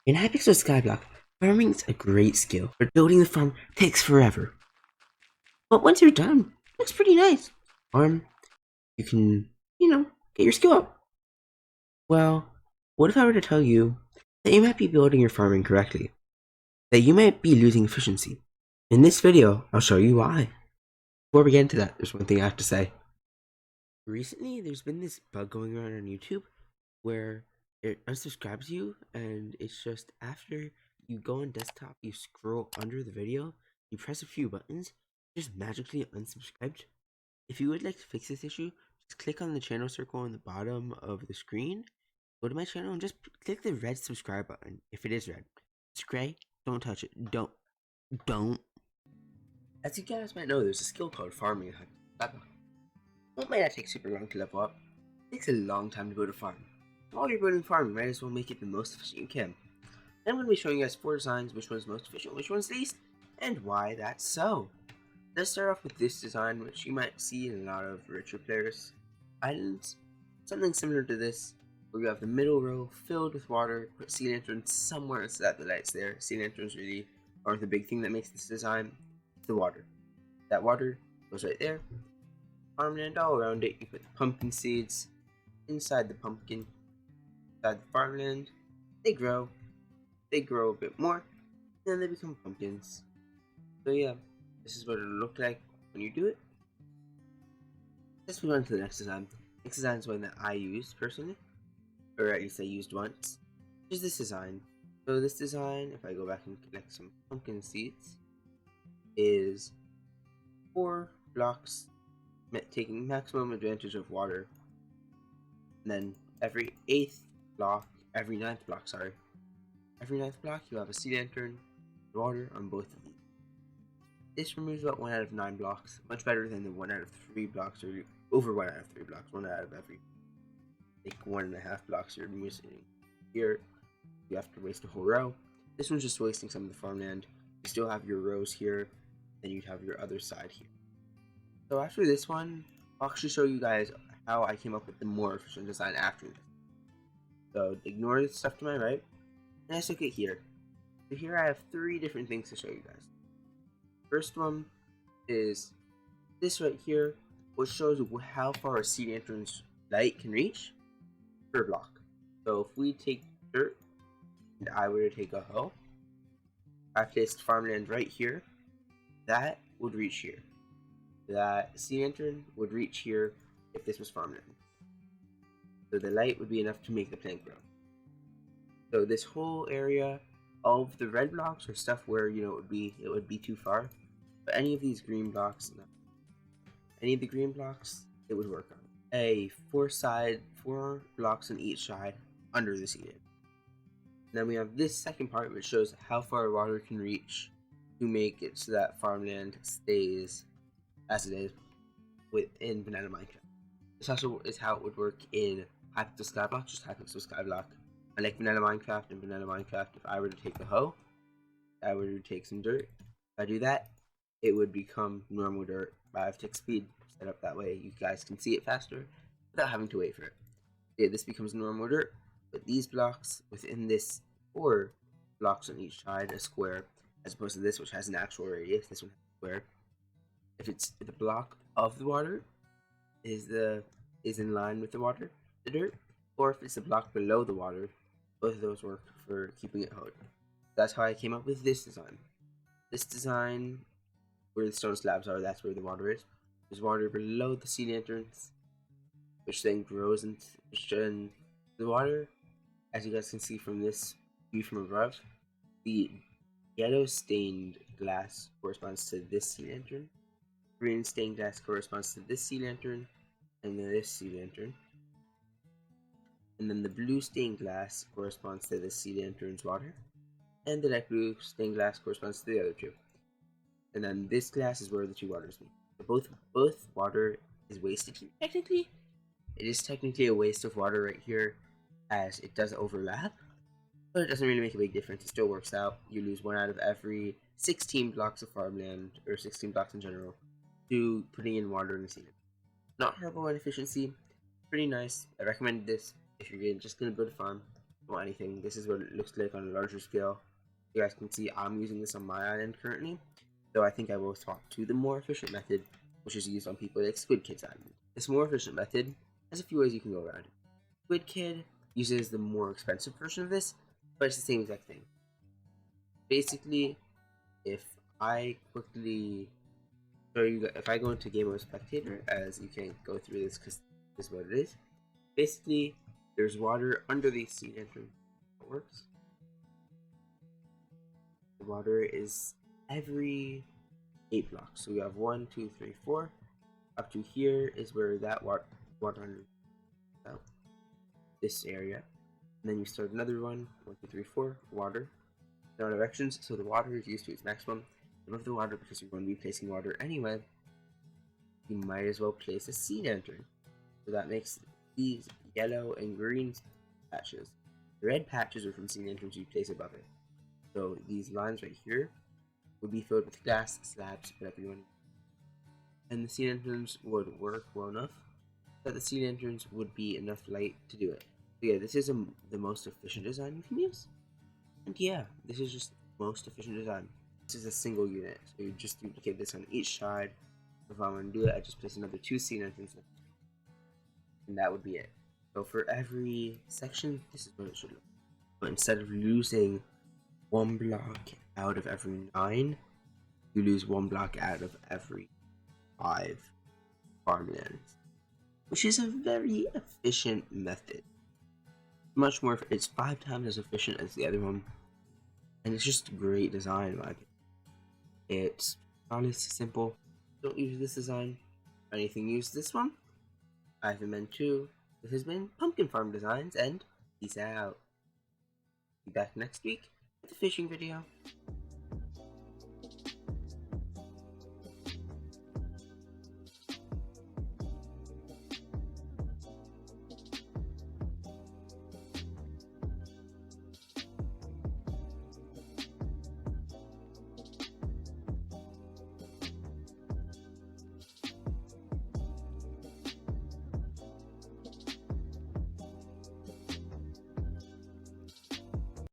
In Hypixel Skyblock, farming is a great skill, but building the farm takes forever. But once you're done, it looks pretty nice. Farm, you can, get your skill up. Well, what if I were to tell you that you might be building your farm incorrectly? That you might be losing efficiency? In this video, I'll show you why. Before we get into that, there's one thing I have to say. Recently, there's been this bug going around on YouTube where it unsubscribes you, and it's just after you go on desktop, you scroll under the video, you press a few buttons, just magically unsubscribed. If you would like to fix this issue, just click on the channel circle on the bottom of the screen, go to my channel, and just click the red subscribe button if it is red. If it's gray, don't touch it. Don't. As you guys might know, there's a skill called farming. It might not take super long to level up. It takes a long time to build a farm. While you're building a farm, you might as well make it the most efficient you can. I'm going to be showing you guys 4 designs, which one's most efficient, which one's least, and why that's so. Let's start off with this design, which you might see in a lot of richer players' islands. Something similar to this, where you have the middle row filled with water, put sea lanterns somewhere so that the light's there. Sea lanterns really aren't the big thing that makes this design, it's the water. That water goes right there. Farmland all around it, you put the pumpkin seeds inside the pumpkin, inside the farmland. They grow a bit more, and then they become pumpkins. So yeah, this is what it'll look like when you do it. Let's move on to the next design. Next design is one that I used personally, or at least I used once, which is this design. So this design, if I go back and collect some pumpkin seeds, is 4 blocks taking maximum advantage of water, and then every 9th block, you have a sea lantern and water on both of these. This removes about 1 out of 9 blocks, much better than the 1 out of 3 blocks, or over 1 out of 3 blocks, 1 out of every, like 1.5 blocks you're missing. Here, you have to waste a whole row. This one's just wasting some of the farmland. You still have your rows here, then you'd have your other side here. So after this one, I'll actually show you guys how I came up with the more efficient design after this. So ignore the stuff to my right, and let's look at here. So here I have 3 different things to show you guys. First one is this right here, which shows how far a sea lantern's light can reach per block. So if we take dirt, and I were to take a hoe, I placed farmland right here, that would reach here. That sea lantern would reach here if this was farmland. So the light would be enough to make the plant grow. So this whole area, all of the red blocks are stuff where it would be too far. But any of these green blocks, it would work on. A 4 blocks on each side under the sea lantern. Then we have this second part, which shows how far water can reach to make it so that farmland stays as it is within Vanilla Minecraft. This also is how it would work in Hypixel Skyblock, just Hypixel Skyblock. Unlike Vanilla Minecraft, if I were to take a hoe, I were to take some dirt. If I do that, it would become normal dirt. I have tick speed set up that way you guys can see it faster without having to wait for it. Yeah, this becomes normal dirt, but these blocks within this 4 blocks on each side, a square, as opposed to this, which has an actual radius. This one has a square. If it's the block of the water is in line with the dirt, or if it's the block below the water, both of those work for keeping it held. That's how I came up with this design. This design, where the stone slabs are, that's where the water is. There's water below the sea lanterns, which then grows into the water. As you guys can see from this view from above, the yellow stained glass corresponds to this sea lantern. Green stained glass corresponds to this sea lantern, and then this sea lantern. And then the blue stained glass corresponds to the sea lantern's water, and the light blue stained glass corresponds to the other 2. And then this glass is where the 2 waters meet. So both water is wasted here. Technically, it is technically a waste of water right here, as it does overlap, but it doesn't really make a big difference. It still works out. You lose 1 out of every 16 blocks of farmland, or 16 blocks in general, to putting in water in the sea. Not horrible in efficiency, pretty nice. I recommend this if you're just gonna build a farm. or anything. This is what it looks like on a larger scale. You guys can see I'm using this on my island currently, so I think I will swap to the more efficient method, which is used on people like Squid Kid's island. This more efficient method has a few ways you can go around it. Squid Kid uses the more expensive version of this, but it's the same exact thing. Basically, if I quickly show you, if I go into Game Mode Spectator, as you can't go through this because this is what it is. Basically, there's water under the seed entrance. It works. The water is every 8 blocks. So we have 1, 2, 3, 4. Up to here is where that water under out this area. And then you start another one, 1, 2, 3, 4, water. Now directions, so the water is used to its maximum. Above the water, because you're going to be placing water anyway, you might as well place a seed entrance. So that makes these yellow and green patches. The red patches are from seed entrance you place above it. So these lines right here would be filled with glass, slabs, whatever you want. And the seed entrance would work well enough that the seed entrance would be enough light to do it. So yeah, this is the most efficient design you can use. And yeah, this is just the most efficient design. This is a single unit, so you just duplicate this on each side. If I want to do it, I just place another 2 seed entrances, and that would be it. So for every section, this is what it should look. But instead of losing 1 block out of every 9, you lose 1 block out of every 5 farmlands, which is a very efficient method. Much more, it's 5 times as efficient as the other one, and it's just a great design. Like, it's honestly simple. Don't use this design. Anything, use this one. I've been meant to. This has been Pumpkin Farm Designs, and peace out. Be back next week with a fishing video.